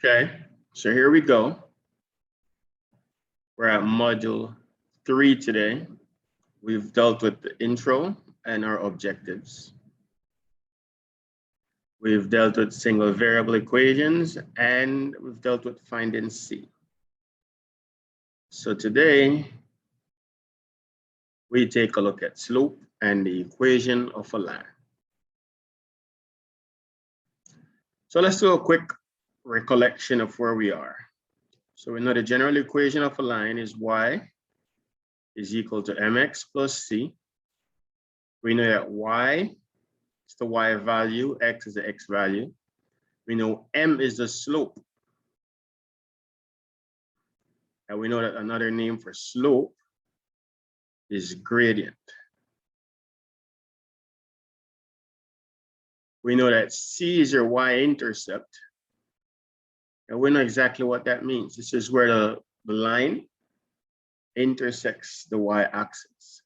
Okay, so here we go. We're at module 3 today. We've dealt with the intro and our objectives. We've dealt with single variable equations and we've dealt with finding C. So today we take a look at slope and the equation of a line. So let's do a quick recollection of where we are. So we know the general equation of a line is y is equal to mx plus c. We know that y is the y value, x is the x value. We know m is the slope. And we know that another name for slope is gradient. We know that c is your y-intercept. And we know exactly what that means. This is where the line intersects the y-axis.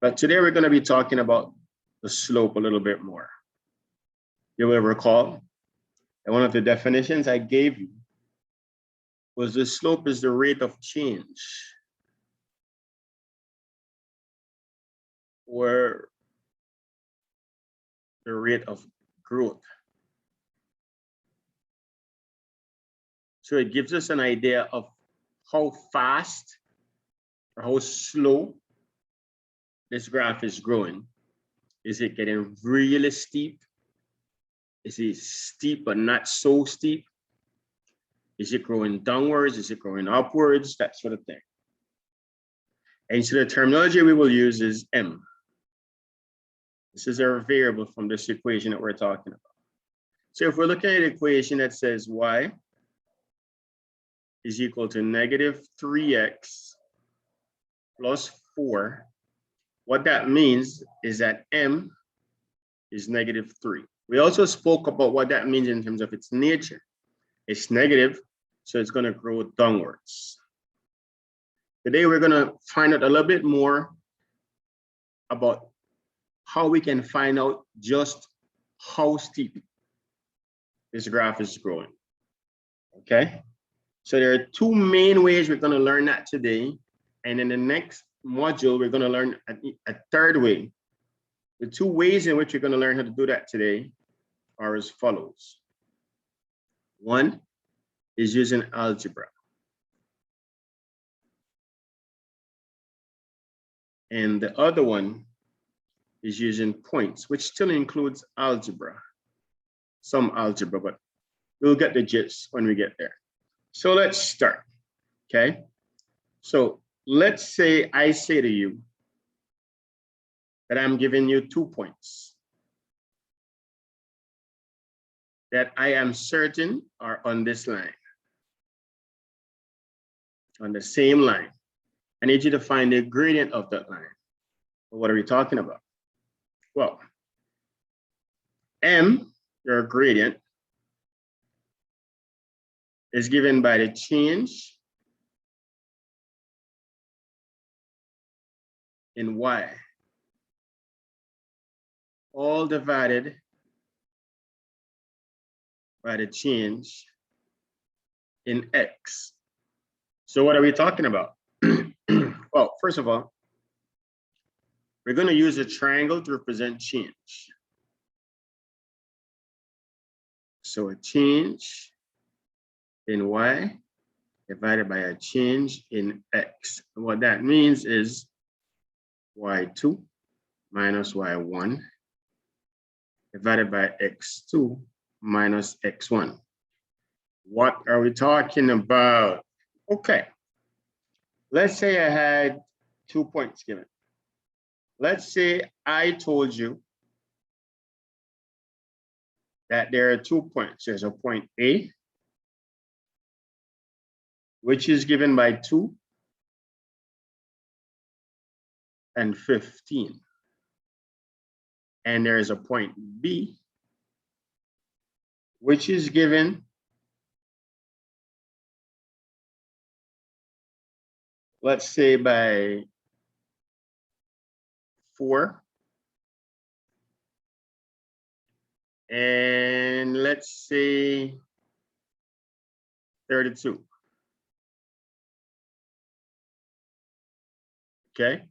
But today we're going to be talking about the slope a little bit more. You will recall that one of the definitions I gave you was the slope is the rate of change or the rate of growth. So it gives us an idea of how fast or how slow this graph is growing. Is it getting really steep? Is it steep but not so steep? Is it growing downwards? Is it growing upwards? That sort of thing. And so the terminology we will use is m. This is our variable from this equation that we're talking about. So if we're looking at an equation that says y is equal to negative 3x plus 4, what that means is that m is negative 3. We also spoke about what that means in terms of its nature. It's negative, so it's going to grow downwards. Today, we're going to find out a little bit more about how we can find out just how steep this graph is growing. Okay? So there are two main ways we're going to learn that today. And in the next module, we're going to learn a third way. The two ways in which we're going to learn how to do that today are as follows. One is using algebra. And the other one is using points, which still includes algebra, some algebra, but we'll get the gist when we get there. So let's start, okay? So let's say I say to you that I'm giving you 2 points that I am certain are on this line, on the same line. I need you to find the gradient of that line. What are we talking about? Well, m, your gradient, is given by the change in y, all divided by the change in x. So what are we talking about? Well, first of all, we're going to use a triangle to represent change. So a change in y divided by a change in x. And what that means is y2 minus y1 divided by x2 minus x1. What are we talking about? Okay, let's say I had 2 points given. Let's say I told you that there are 2 points. There's a point A, which is given by 2 and 15. And there is a point B, which is given let's say by 4. And let's say 32. Okay,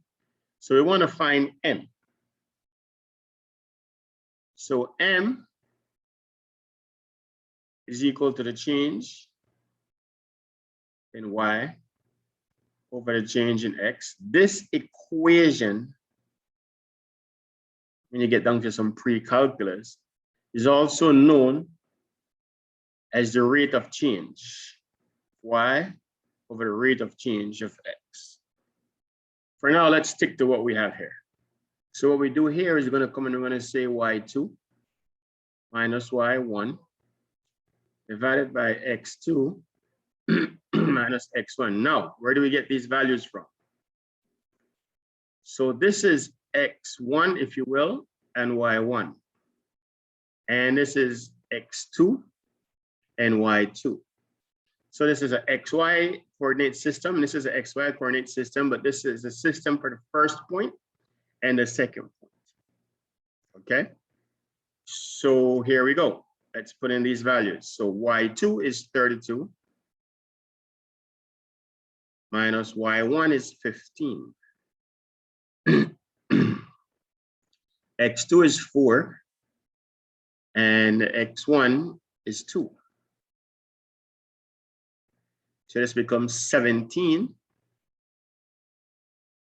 so we want to find M. So M is equal to the change in Y over the change in X. This equation, when you get down to some pre-calculus, is also known as the rate of change, Y over the rate of change of X. For now, let's stick to what we have here. So what we do here is we're going to come and we're going to say Y2 minus Y1 divided by X2 minus X1. Now, where do we get these values from? So this is X1, if you will, and Y1. And this is X2 and Y2. So this is an XY coordinate system. This is an XY coordinate system, but this is a system for the first point and the second point. Okay. So here we go. Let's put in these values. So Y2 is 32 minus Y1 is 15. X2 is 4 and X1 is 2. So this becomes 17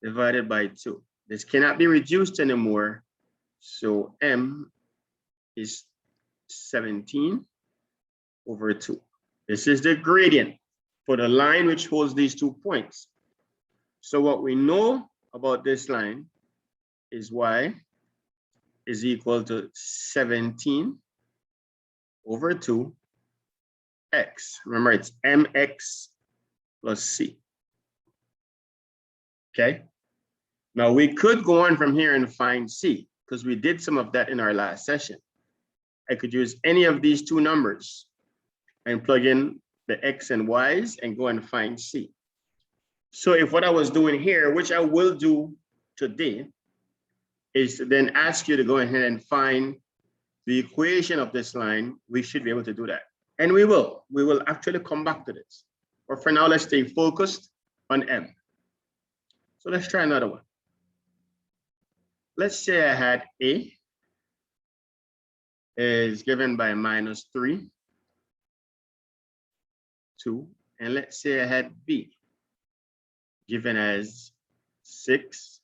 divided by 2. This cannot be reduced anymore. So M is 17 over 2. This is the gradient for the line which holds these 2 points. So what we know about this line is Y is equal to 17 over 2 X. Remember, it's mx plus c. Okay. Now we could go on from here and find c because we did some of that in our last session. I could use any of these 2 numbers and plug in the x and y's and go and find c. So if what I was doing here, which I will do today, is to then ask you to go ahead and find the equation of this line, we should be able to do that. And we will actually come back to this. But for now, let's stay focused on M. So let's try another one. Let's say I had A is given by -3, 2, and let's say I had B given as 6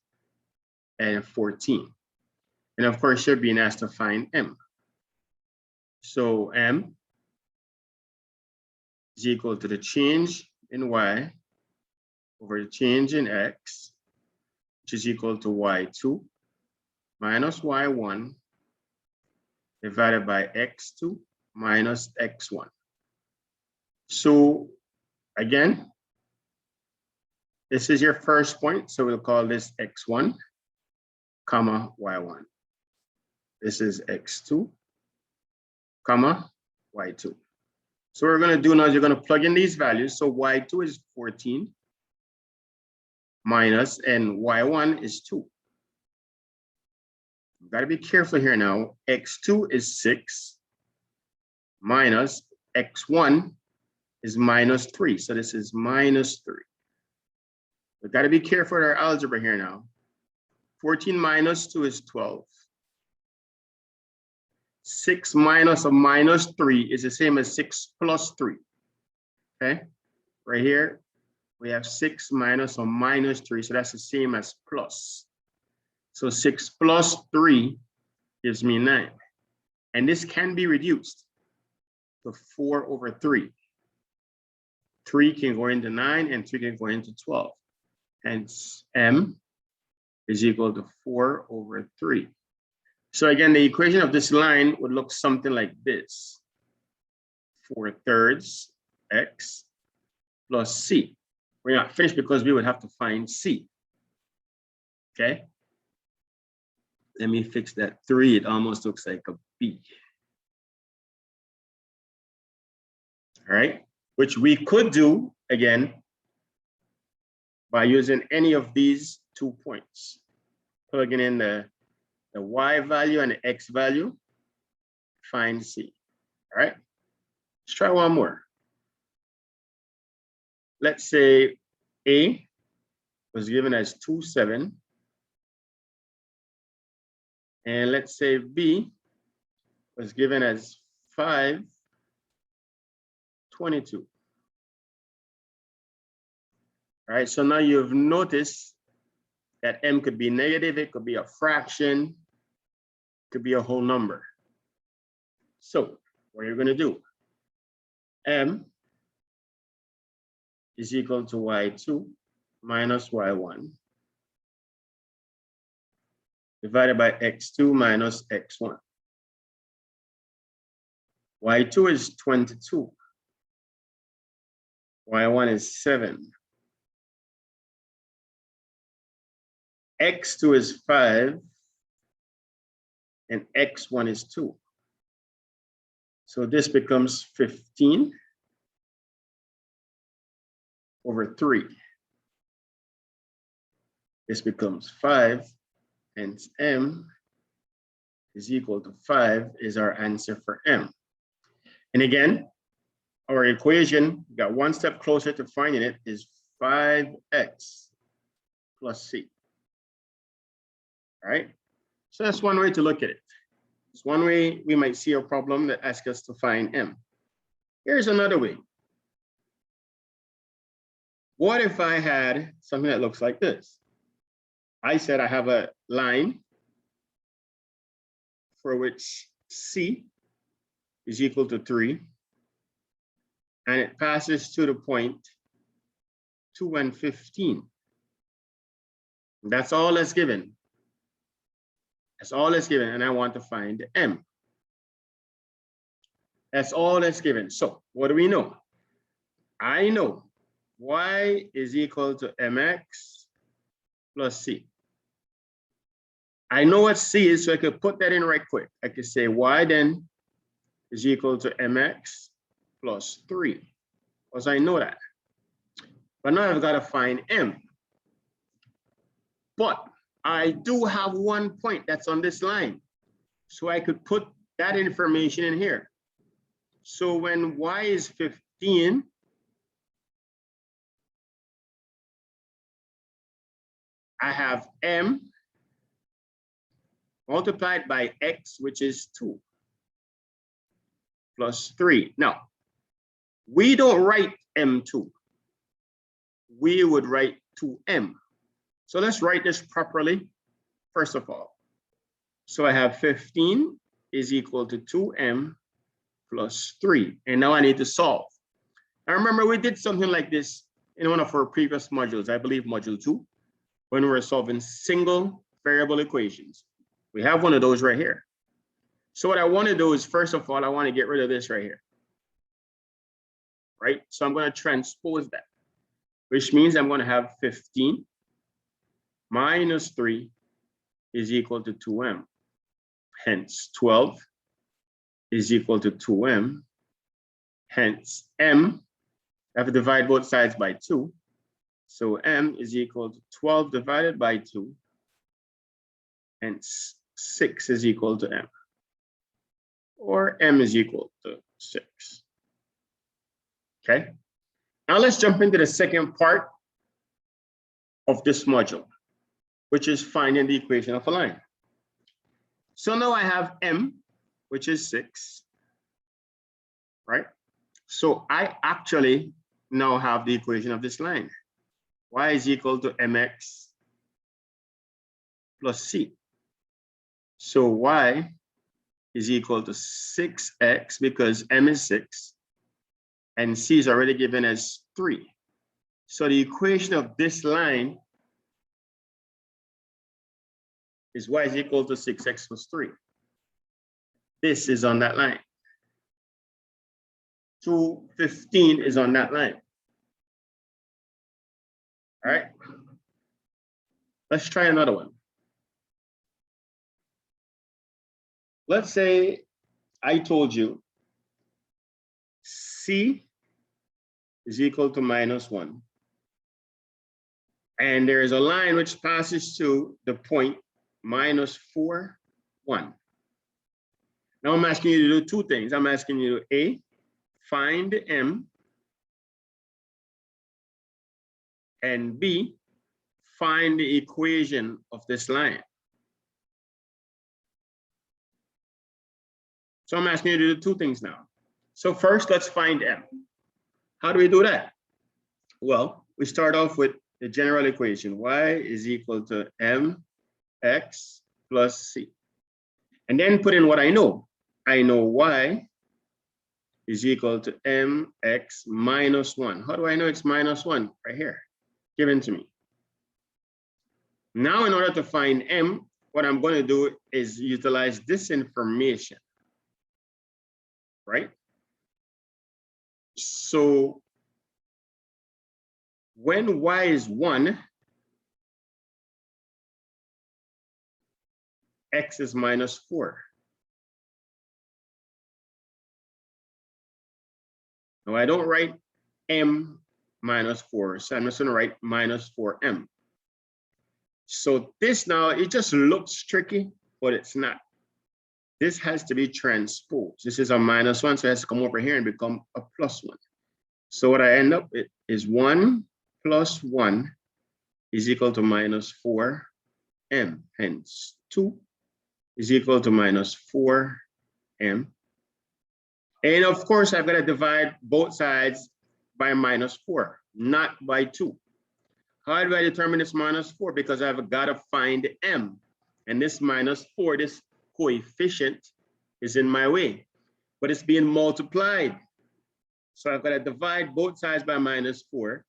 and 14. And of course, you're being asked to find M. So M is equal to the change in Y over the change in X, which is equal to Y2 minus Y1 divided by X2 minus X1. So again, this is your first point. So we'll call this X1, comma, Y1. This is X2, comma, Y2. So what we're going to do now is you're going to plug in these values. So Y2 is 14 minus, and Y1 is 2. You've got to be careful here now. X2 is 6 minus X1 is -3. So this is -3. We've got to be careful with our algebra here now. 14 minus 2 is 12. 6 minus a -3 is the same as 6 plus 3. Okay, right here we have 6 minus a -3, so that's the same as plus. So 6 plus 3 gives me 9, and this can be reduced to 4 over 3. 3 can go into 9 and 3 can go into 12. Hence M is equal to 4 over 3. So again, the equation of this line would look something like this. 4/3 X plus C. We're not finished because we would have to find C. Okay. Let me fix that 3. It almost looks like a B. All right. Which we could do again by using any of these 2 points. Plugging in the Y value and the X value, find C. All right, let's try one more. let's say A was given as 2, 7. And let's say B was given as 5, 22. All right, so now you've noticed that M could be negative, it could be a fraction, it could be a whole number. So what are you going to do? M is equal to y2 minus y1 divided by x2 minus x1. Y2 is 22. Y1 is 7. X2 is 5. And x1 is 2. So this becomes 15 over 3. This becomes 5, and M is equal to 5 is our answer for M. And again, our equation, got one step closer to finding it, is 5x plus c. All right, so that's one way to look at it. It's one way we might see a problem that asks us to find M. Here's another way. What if I had something that looks like this? I said I have a line for which C is equal to 3, and it passes to the point 2 and 15. That's all that's given. That's all that's given, and I want to find M. That's all that's given. So what do we know? I know y is equal to mx plus c. I know what c is, so I could put that in right quick. I could say y then is equal to mx plus 3, because I know that. But now I've got to find m. But I do have one point that's on this line, so I could put that information in here. So when y is 15, I have m multiplied by x, which is 2, plus 3. Now, we don't write m2. We would write 2m. So let's write this properly, first of all. So I have 15 is equal to 2m plus 3. And now I need to solve. Now remember, we did something like this in one of our previous modules, I believe module 2, when we were solving single variable equations. We have one of those right here. So what I want to do is, first of all, I want to get rid of this right here. Right? So I'm going to transpose that, which means I'm going to have 15 minus 3 is equal to 2m. Hence 12 is equal to 2m. Hence m, I have to divide both sides by 2. So m is equal to 12 divided by 2. Hence 6 is equal to m. Or m is equal to 6. Okay. Now let's jump into the second part of this module, which is finding the equation of a line. So now I have m, which is 6, right? So I actually now have the equation of this line. Y is equal to mx plus c. So y is equal to 6x because m is 6 and c is already given as 3. So the equation of this line is y is equal to 6x plus 3. This is on that line. 215 is on that line. All right. Let's try another one. Let's say I told you C is equal to -1. And there is a line which passes to the point -4, 1. Now I'm asking you to do two things. I'm asking you to A, find m, and B, find the equation of this line. So I'm asking you to do two things now. So first, let's find M. How do we do that? Well, we start off with the general equation. Y is equal to mx plus c. And then put in what I know. I know y is equal to mx minus 1. How do I know it's minus 1? Right here, given to me. Now, in order to find m, what I'm going to do is utilize this information, right? So when y is 1, x is minus 4. Now, I don't write m minus 4, so I'm just going to write minus 4m. So this now, it just looks tricky, but it's not. This has to be transposed. This is a minus 1, so it has to come over here and become a plus 1. So what I end up with is 1 plus 1 is equal to minus 4m. Hence, 2 is equal to minus 4m. And of course, I've got to divide both sides by minus 4, not by 2. How do I determine this minus 4? Because I've got to find m. And this minus 4, this coefficient, is in my way. But it's being multiplied. So I've got to divide both sides by minus 4.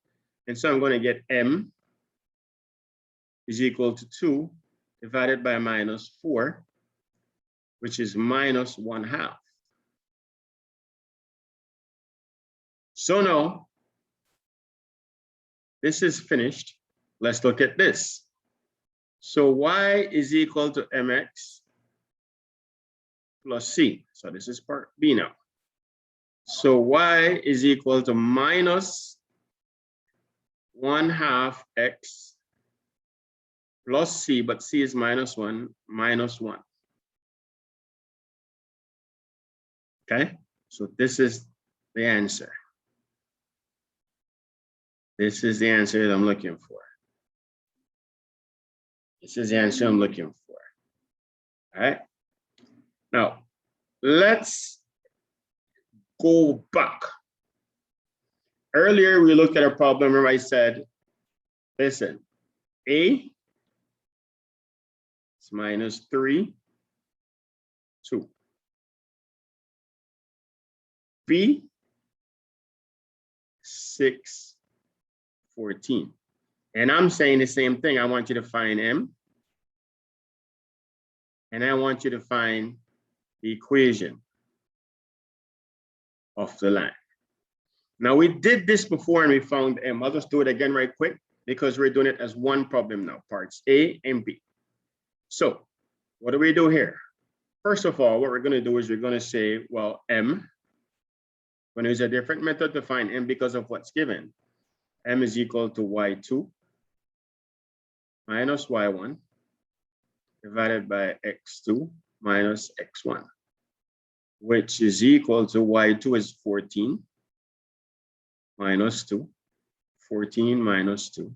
And so I'm going to get m is equal to 2 divided by minus 4, which is minus 1/2. So now, this is finished. Let's look at this. So y is equal to mx plus c. So this is part B now. So y is equal to minus 1/2 x plus c, but c is minus 1, minus 1. Okay, so this is the answer. This is the answer that I'm looking for. This is the answer I'm looking for. All right. Now, let's go back. Earlier, we looked at a problem where I said, listen, A is minus 3, 2. B, 6, 14. And I'm saying the same thing. I want you to find m. And I want you to find the equation of the line. Now, we did this before and we found m. I'll just do it again right quick because we're doing it as one problem now, parts A and B. So what do we do here? First of all, what we're going to do is we're going to say, well, m, when there's a different method to find m because of what's given. M is equal to y2 minus y1 divided by x2 minus x1, which is equal to y2 is 14 minus 2, 14 minus 2,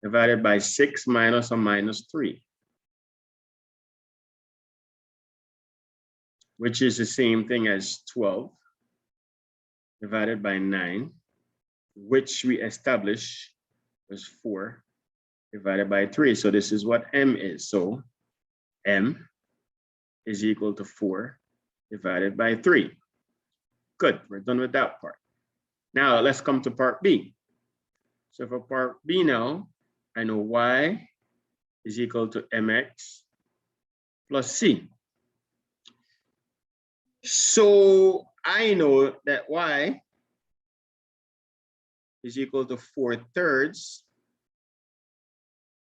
divided by 6 minus a minus 3, which is the same thing as 12 divided by 9, which we established was 4 divided by 3. So this is what m is. So m is equal to 4 divided by 3. Good, we're done with that part. Now let's come to part B. So for part B now, I know y is equal to mx plus c. So I know that y is equal to 4/3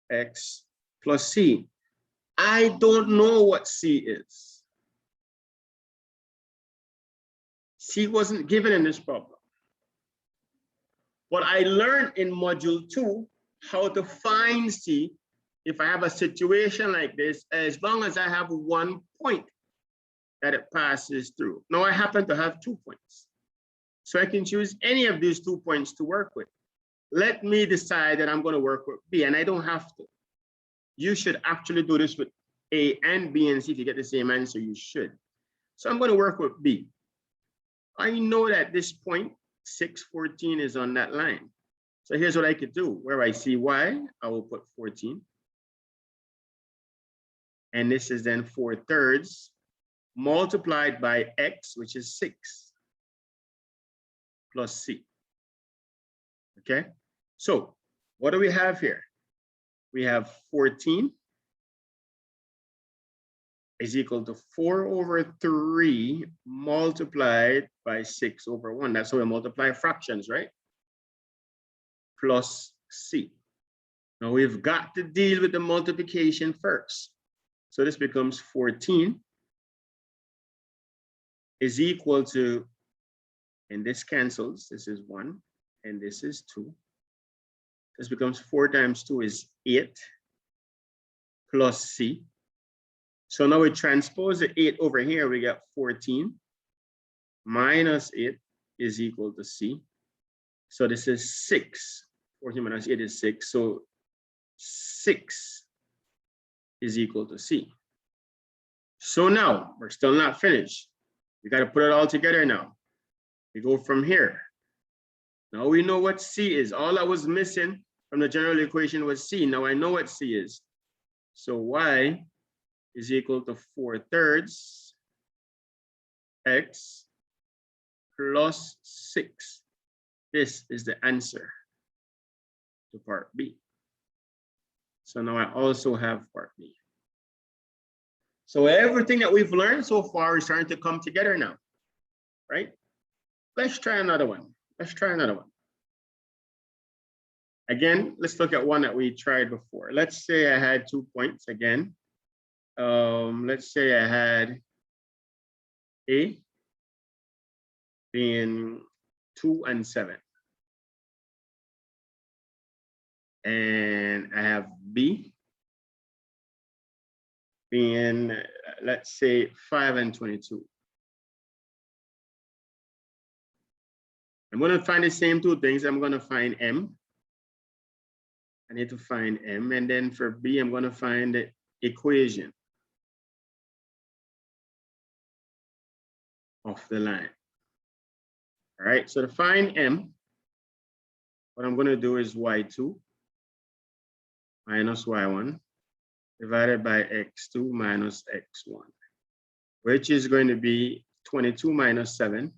x plus c. I don't know what c is. C wasn't given in this problem. But I learned in module 2 how to find c if I have a situation like this, as long as I have one point that it passes through. Now I happen to have 2 points. So I can choose any of these 2 points to work with. let me decide that I'm going to work with B, and I don't have to. You should actually do this with A and B and see if you get the same answer. You should. So I'm going to work with B. I know that this point, 614, is on that line. So here's what I could do. Where I see Y, I will put 14. And this is then 4/3 multiplied by X, which is 6, plus C. Okay, so what do we have here? We have 14 is equal to 4/3 multiplied by 6/1. That's how we multiply fractions, right? Plus C. Now we've got to deal with the multiplication first. So this becomes 14 is equal to, and this cancels, this is 1, and this is 2. This becomes 4 times 2 is 8 plus C. So now we transpose the 8 over here, we get 14 minus 8 is equal to C. So this is 6. 14 minus 8 is 6. So 6 is equal to C. So now we're still not finished. We got to put it all together now. We go from here. Now we know what C is. All that was missing from the general equation was C. Now I know what C is. So Y is equal to 4/3 X plus 6. This is the answer to part B. So now I also have part B. So everything that we've learned so far is starting to come together now, right? Let's try another one. Let's try another one. Again, let's look at one that we tried before. Let's say I had 2 points again. Let's say I had A being 2 and 7. And I have B being, let's say, 5 and 22. I'm going to find the same 2 things. I'm going to find M. I need to find M. And then for B, I'm going to find the equation of the line. All right, so to find M, what I'm going to do is Y2 minus Y1 divided by X2 minus X1, which is going to be 22 minus 7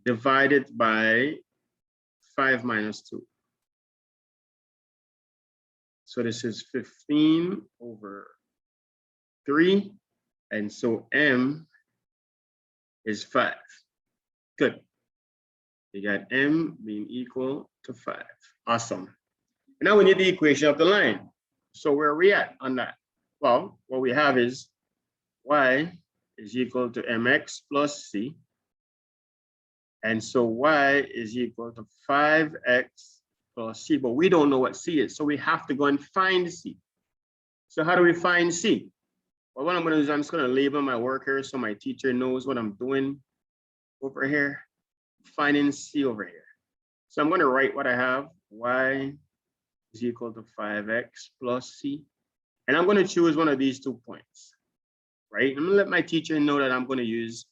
divided by 5 minus 2. So this is 15/3. And so M is 5. Good. You got M being equal to 5. Awesome. And now we need the equation of the line. So where are we at on that? Well, what we have is Y is equal to mx plus c. And so Y is equal to 5x plus c, but we don't know what c is. So we have to go and find c. So how do we find c? Well, what I'm going to do is I'm just going to label my work here so my teacher knows what I'm doing over here, finding c over here. So I'm going to write what I have. Y is equal to 5x plus c. And I'm going to choose one of these 2 points, right? I'm going to let my teacher know that I'm going to use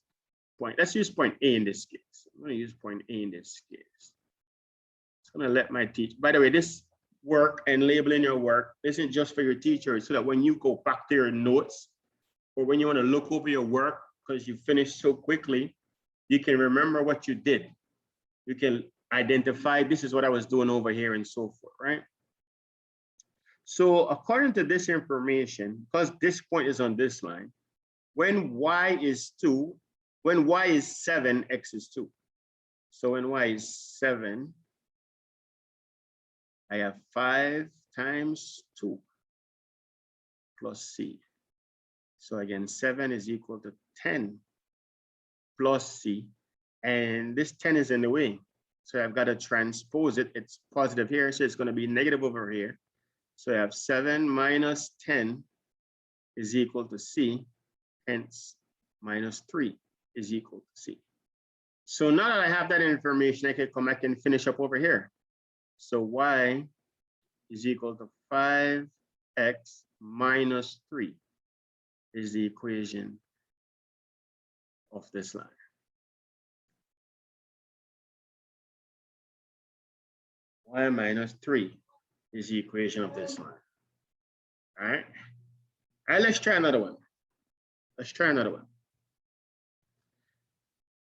point. Let's use point A in this case. I'm going to use point A in this case. It's going to let my teacher, by the way, this work and labeling your work isn't just for your teacher, so that when you go back to your notes or when you want to look over your work because you finished so quickly, you can remember what you did. You can identify, this is what I was doing over here and so forth, right? So according to this information, because this point is on this line, when y is 2, when y is 7, x is 2. So when y is 7, I have 5 times 2 plus c. So again, 7 is equal to 10 plus c. And this 10 is in the way. So I've got to transpose it. It's positive here, so it's going to be negative over here. So I have 7 minus 10 is equal to c. Hence, minus 3 is equal to c. So now that I have that information, I can come back and finish up over here. So y is equal to 5x minus 3 is the equation of this line. Y minus 3 is the equation of this line. All right. All right, let's try another one. Let's try another one.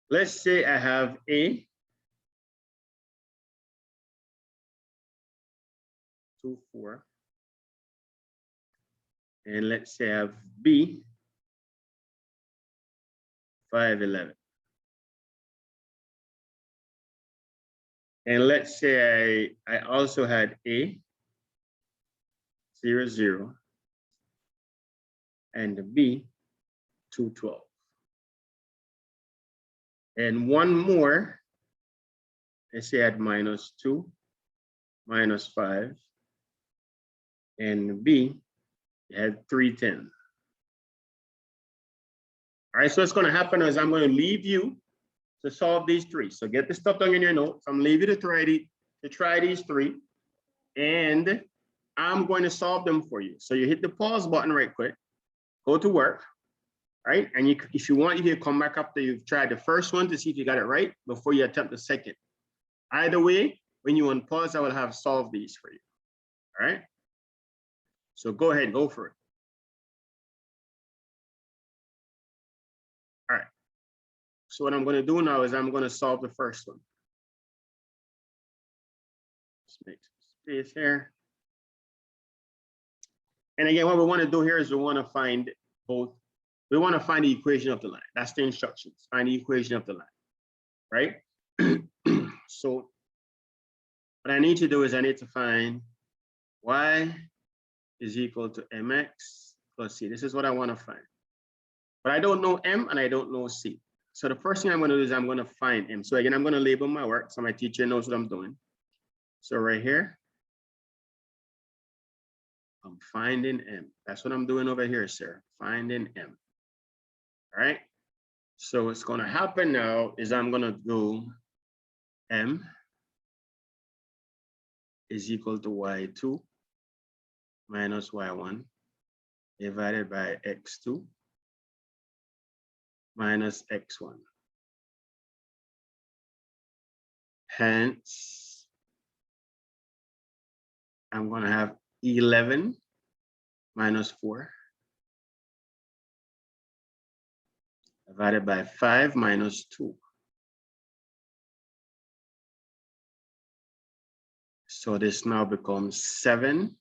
Let's say I have A, 2, 4. And let's say I have B, 5, 11. And let's say I also had A, 0, 0, and B, 2, 12. And one more, let's say I had minus 2, minus 5, and B had 3, 10. All right, so what's going to happen is I'm going to leave you to solve these three. So get this stuff down in your notes. I'm leaving you to try these three, and I'm going to solve them for you. So you hit the pause button right quick, go to work, right? And if you want, you can come back after you've tried the first one to see if you got it right before you attempt the second. Either way, when you unpause, I will have solved these for you. All right. So go ahead, go for it. All right. So what I'm going to do now is I'm going to solve the first one. Let's make some space here. And again, what we want to do here is we want to find both. We want to find the equation of the line. That's the instructions. Find the equation of the line, right? So what I need to do is I need to find y is equal to mx plus c. This is what I want to find. But I don't know m and I don't know c. So the first thing I'm going to do is I'm going to find m. So again, I'm going to label my work so my teacher knows what I'm doing. So right here, I'm finding m. That's what I'm doing over here, sir. Finding m. All right. So what's going to happen now is I'm going to do m is equal to y2 minus y1 divided by x2 minus x1. Hence, I'm going to have 11 minus 4 divided by 5 minus 2. So this now becomes 7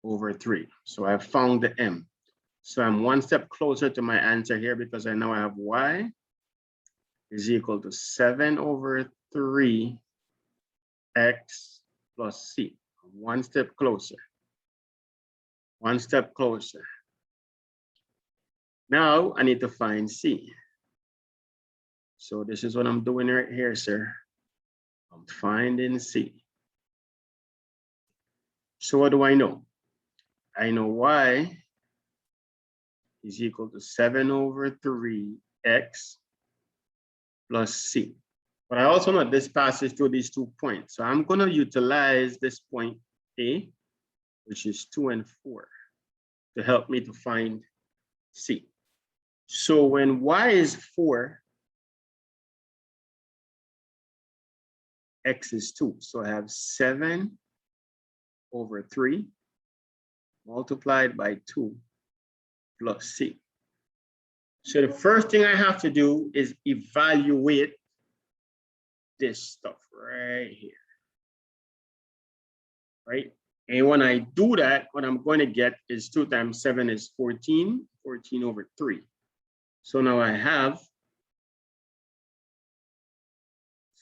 over 3. So I found the m. So I'm one step closer to my answer here because I know I have y is equal to 7 over 3 x plus c. One step closer. One step closer. Now I need to find c. So this is what I'm doing right here, sir. I'm finding c. So what do I know? I know y is equal to 7 over 3 x plus c. But I also know this passes through these 2 points. So I'm going to utilize this point A, which is 2 and 4, to help me to find c. So when y is 4, x is 2. So I have 7 over 3 multiplied by 2 plus c. So the first thing I have to do is evaluate this stuff right here, right? And when I do that, what I'm going to get is 2 times 7 is 14, 14 over 3. So now I have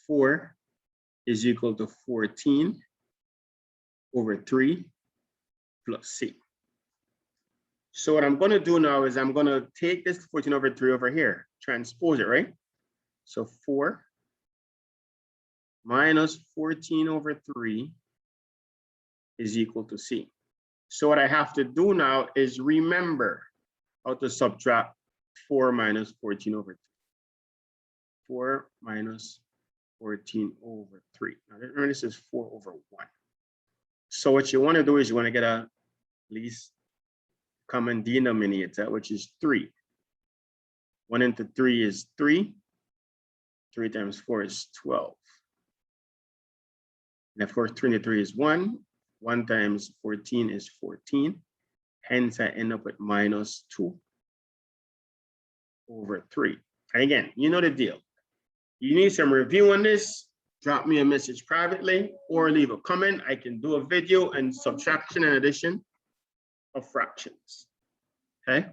4 is equal to 14 over 3 plus c. So what I'm going to do now is I'm going to take this 14 over 3 over here, transpose it, right? So 4 minus 14 over 3 is equal to c. So what I have to do now is remember how to subtract 4 minus 14 over 3. 4 minus 14 over 3. Now remember, this is 4 over 1. So what you want to do is you want to get a least common denominator, which is 3. 1 into 3 is 3. 3 times 4 is 12. And of course, 23 is 1. 1 times 14 is 14. Hence, I end up with minus 2 over 3. And again, you know the deal. You need some review on this, drop me a message privately or leave a comment. I can do a video and subtraction and addition of fractions. Okay,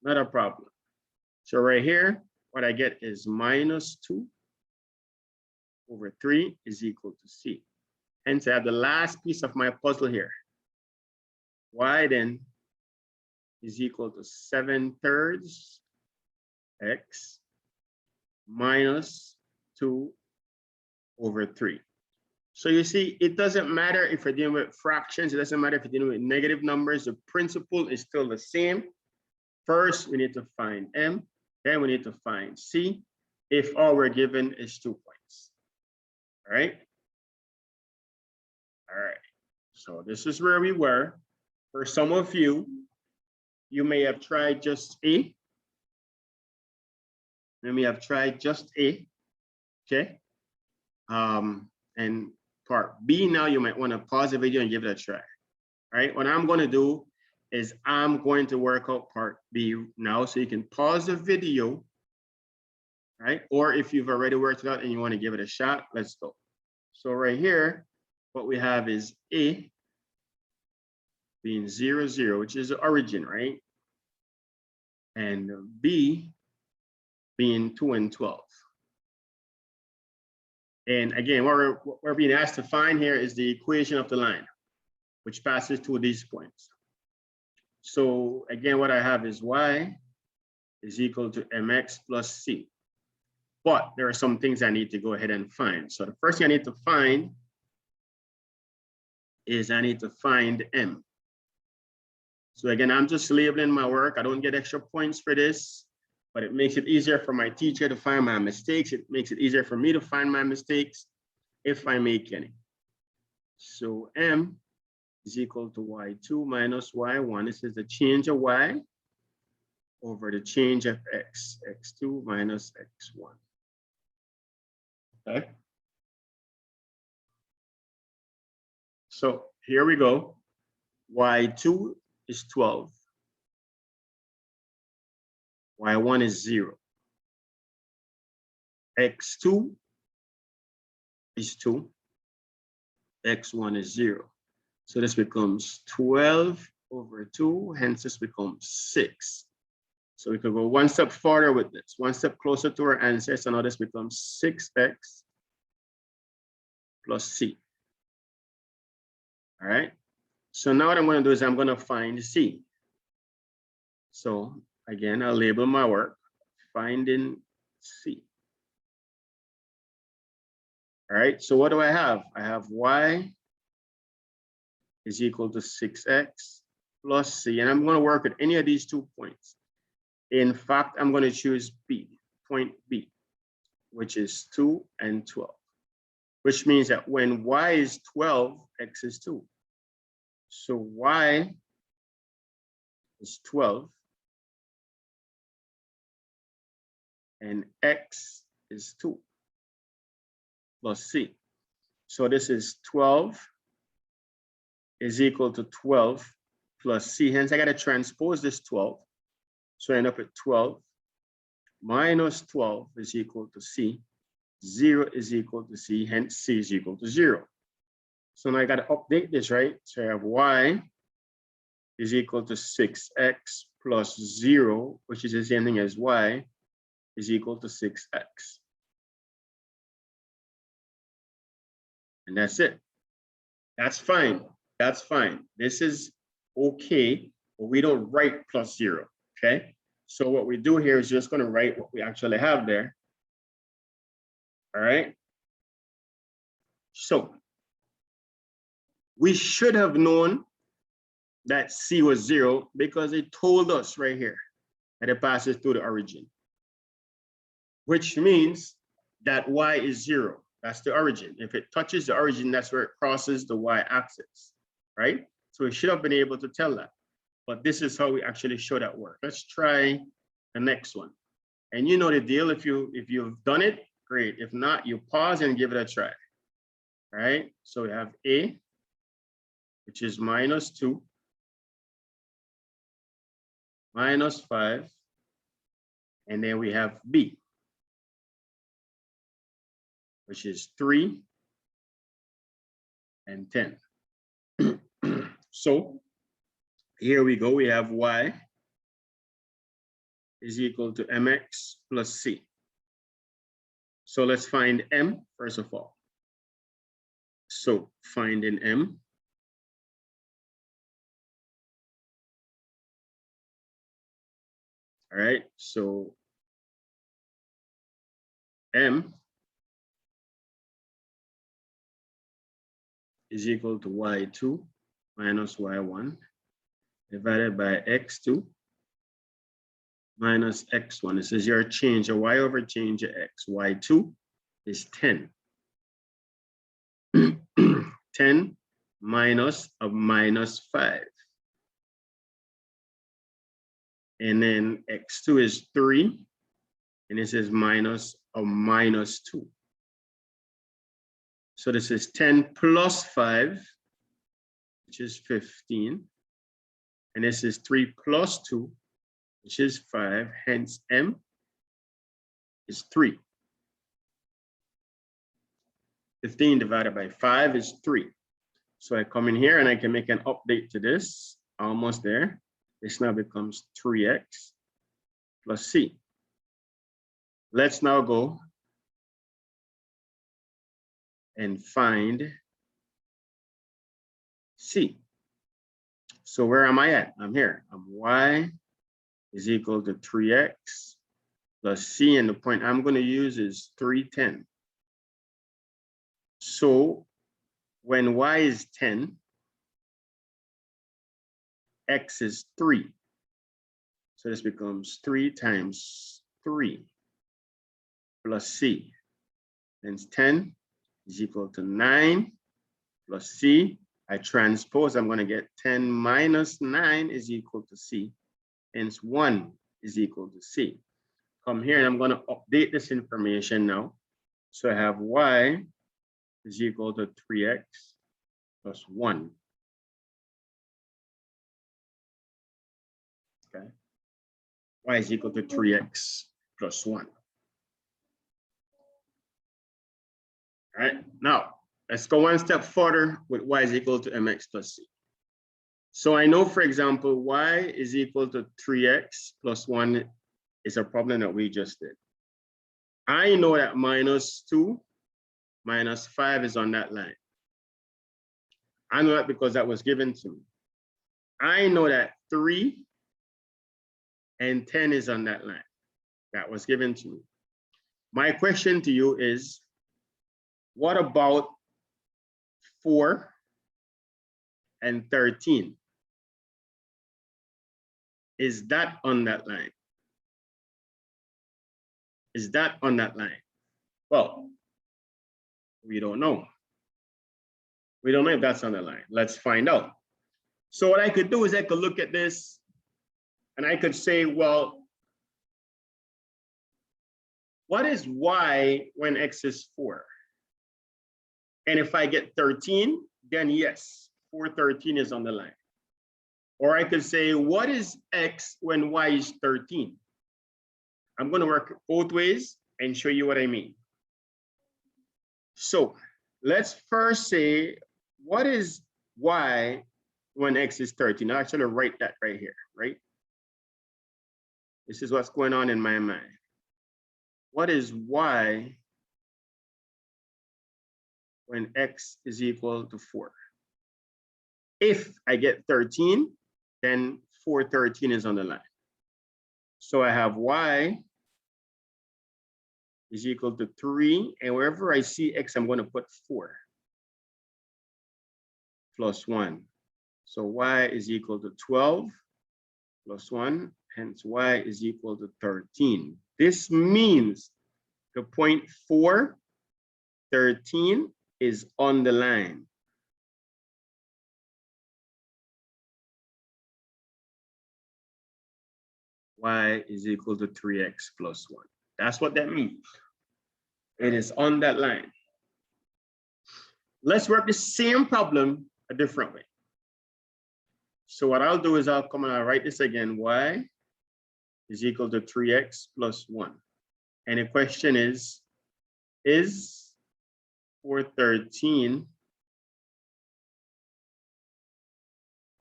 not a problem. So right here, what I get is minus 2 over 3 is equal to C. Hence, I have the last piece of my puzzle here. Y then is equal to 7/3 x minus 2 over 3. So you see, it doesn't matter if you're dealing with fractions. It doesn't matter if you're dealing with negative numbers. The principle is still the same. First, we need to find M. Then we need to find C if all we're given is 2 points. All right. All right. So this is where we were. For some of you, you may have tried just A. You may have tried just A. Okay. And part B now, you might want to pause the video and give it a try. All right. What I'm going to do is I'm going to work out part B now, so you can pause the video, right? Or if you've already worked it out and you want to give it a shot, let's go. So right here, what we have is A being 0, 0, which is the origin, right? And B being 2 and 12. And again, what we're being asked to find here is the equation of the line, which passes through these points. So again, what I have is Y is equal to mx plus c. But there are some things I need to go ahead and find. So the first thing I need to find is I need to find M. So again, I'm just labeling my work. I don't get extra points for this, but it makes it easier for my teacher to find my mistakes. It makes it easier for me to find my mistakes if I make any. So M is equal to y2 minus y1. This is the change of y over the change of x, x2 minus x1. Okay. So here we go. Y2 is 12. Y1 is 0. X2 is 2. X1 is 0. So this becomes 12 over 2, hence this becomes 6. So we can go one step farther with this, one step closer to our answer. So now this becomes 6x plus c. All right. So now what I'm going to do is I'm going to find c. So again, I'll label my work, finding c. All right. So what do I have? I have y is equal to 6x plus c. And I'm going to work with any of these 2 points. In fact, I'm going to choose B, point B, which is 2 and 12, which means that when y is 12, x is 2. So y is 12 and x is 2 plus c. So this is 12 is equal to 12 plus c. Hence, I got to transpose this 12. So I end up at 12 minus 12 is equal to c. 0 is equal to c, hence c is equal to 0. So now I got to update this, right? So I have y is equal to 6x plus 0, which is the same thing as y is equal to 6x. And that's it. That's fine. That's fine. This is okay, but we don't write plus 0. Okay, so what we do here is just going to write what we actually have there. All right. So we should have known that C was 0 because it told us right here that it passes through the origin, which means that y is 0. That's the origin. If it touches the origin, that's where it crosses the y-axis, right? So we should have been able to tell that. But this is how we actually show that work. Let's try the next one. And you know the deal. If you've done it, great. If not, you pause and give it a try. All right. So we have A, which is -2, -5, and then we have B, which is 3 and 10. So here we go. We have y is equal to mx plus c. So let's find m first of all. So finding m. All right, so m is equal to y2 minus y1 divided by x2 minus x1. This is your change of y over change of x. Y2 is 10. 10 minus of -5. And then x2 is 3. And this is minus of -2. So this is 10 plus 5, which is 15. And this is 3 plus 2, which is 5. Hence, m is 3. 15 divided by 5 is 3. So I come in here and I can make an update to this. Almost there. This now becomes 3x plus c. Let's now go and find c. So where am I at? I'm here. I'm y is equal to 3x plus c, and the point I'm going to use is 310. So when y is 10, x is 3. So this becomes 3 times 3 plus c. Hence 10 is equal to 9 plus c. I transpose, I'm going to get 10 minus 9 is equal to c. Hence 1 is equal to c. Come here and I'm going to update this information now. So I have y is equal to 3x plus 1. Okay. Y is equal to 3x plus 1. All right. Now, let's go one step further with y is equal to mx plus c. So I know, for example, y is equal to 3x plus 1 is a problem that we just did. I know that -2 minus 5 is on that line. I know that because that was given to me. I know that 3 and 10 is on that line. That was given to me. My question to you is, what about 4 and 13? Is that on that line? Is that on that line? Well, we don't know. We don't know if that's on the line. Let's find out. So what I could do is I could look at this and I could say, well, what is y when x is 4? And if I get 13, then yes, 413 is on the line. Or I could say, what is x when y is 13? I'm going to work both ways and show you what I mean. So let's first say, what is y when x is 13? I'll actually write that right here, right? This is what's going on in my mind. What is y when x is equal to 4? If I get 13, then 413 is on the line. So I have y is equal to 3, and wherever I see x, I'm going to put 4 plus 1. So y is equal to 12 plus 1, hence y is equal to 13. This means The point 4, 13 is on the line. Y is equal to 3x plus 1. That's what that means. It is on that line. Let's work the same problem a different way. So what I'll do is I'll come and I'll write this again. Y is equal to 3x plus 1. And the question is 413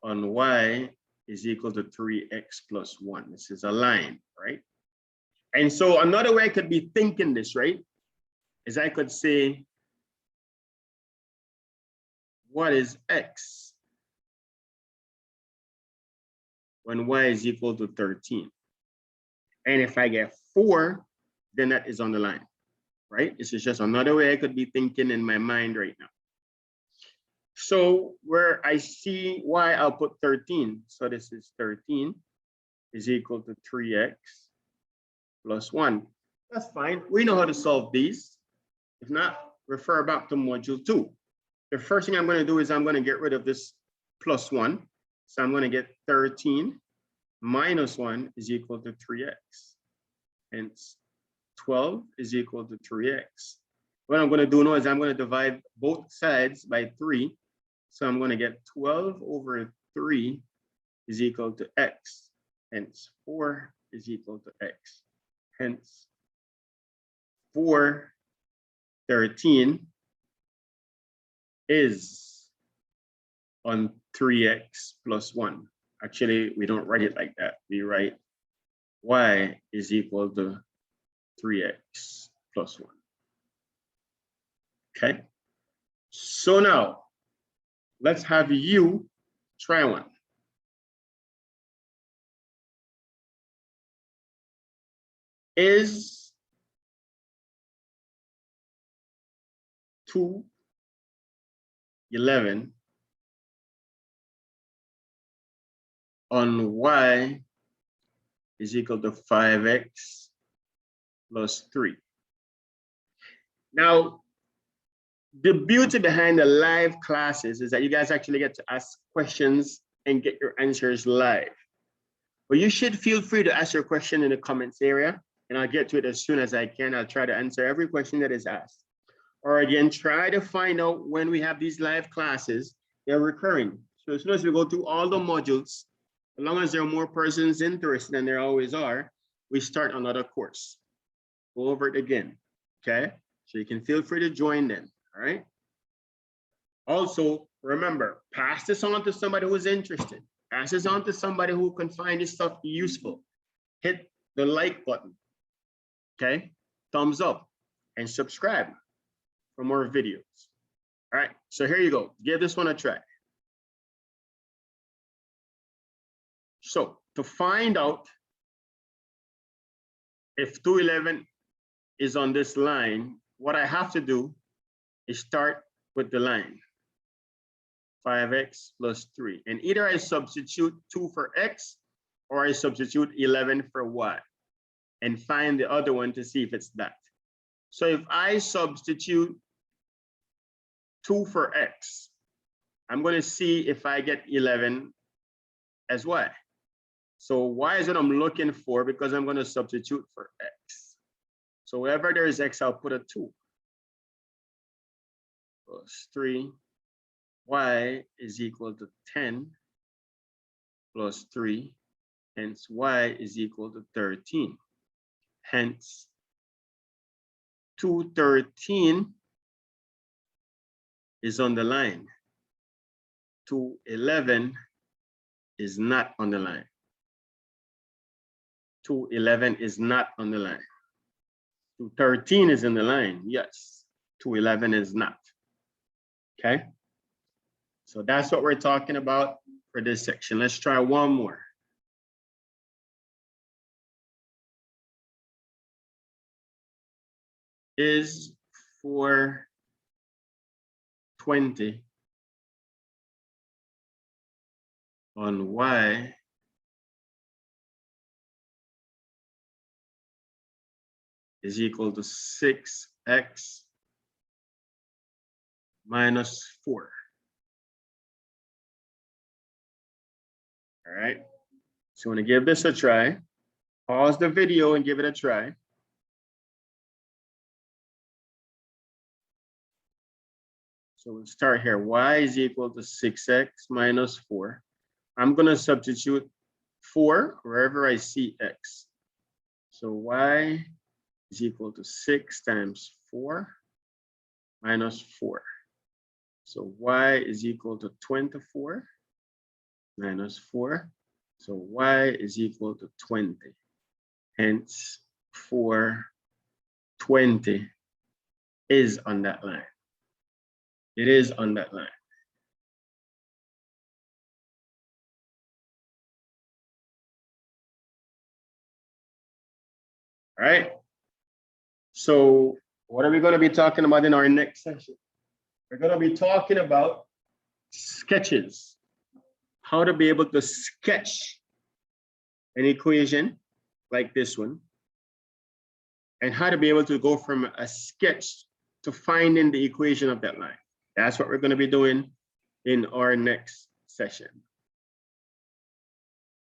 on y is equal to 3x plus 1. This is a line, right? And so another way I could be thinking this, right, is I could say, what is x when y is equal to 13? And if I get 4, then that is on the line, right? This is just another way I could be thinking in my mind right now. So where I see y, I'll put 13. So this is 13 is equal to 3x plus 1. That's fine. We know how to solve these. If not, refer back to module 2. The first thing I'm going to do is I'm going to get rid of this plus 1. So I'm going to get 13 minus 1 is equal to 3x. Hence, 12 is equal to 3x. What I'm going to do now is I'm going to divide both sides by 3. So I'm going to get 12 over 3 is equal to x. Hence, 4 is equal to x. Hence, 413 is on 3x plus 1. Actually, we don't write it like that. We write y is equal to 3x plus 1. Okay. So now, let's have you try one. Is 211 on y is equal to 5x plus 3. Now, the beauty behind the live classes is that you guys actually get to ask questions and get your answers live. But you should feel free to ask your question in the comments area, and I'll get to it as soon as I can. I'll try to answer every question that is asked. Or again, try to find out when we have these live classes, they're recurring. So as soon as we go through all the modules, as long as there are more persons interested, and there always are, we start another course. Go over it again, okay? So you can feel free to join them, all right? Also, remember, pass this on to somebody who's interested. Pass this on to somebody who can find this stuff useful. Hit the like button, okay? Thumbs up and subscribe for more videos. All right, so here you go. Give this one a try. So to find out if 211 is on this line, what I have to do is start with the line. 5x plus 3. And either I substitute 2 for x or I substitute 11 for y and find the other one to see if it's that. So if I substitute 2 for x, I'm going to see if I get 11 as y. So y is what I'm looking for because I'm going to substitute for x. So wherever there is x, I'll put a 2 plus 3. Y is equal to 10 plus 3. Hence, y is equal to 13. Hence, 213 is on the line. 211 is not on the line. 211 is not on the line. 213 is in the line, yes. 211 is not. Okay? So that's what we're talking about for this section. Let's try one more. Is 420 on y is equal to 6x minus 4. All right, so I'm gonna give this a try. Pause the video and give it a try. So we'll start here. Y is equal to 6x minus 4. I'm gonna substitute 4 wherever I see x. So y is equal to 6 times 4 minus 4. So y is equal to 24 minus 4. So y is equal to 20. Hence, 420 is on that line. It is on that line. All right. So what are we going to be talking about in our next session? We're going to be talking about sketches. How to be able to sketch an equation like this one, and how to be able to go from a sketch to finding the equation of that line. That's what we're going to be doing in our next session.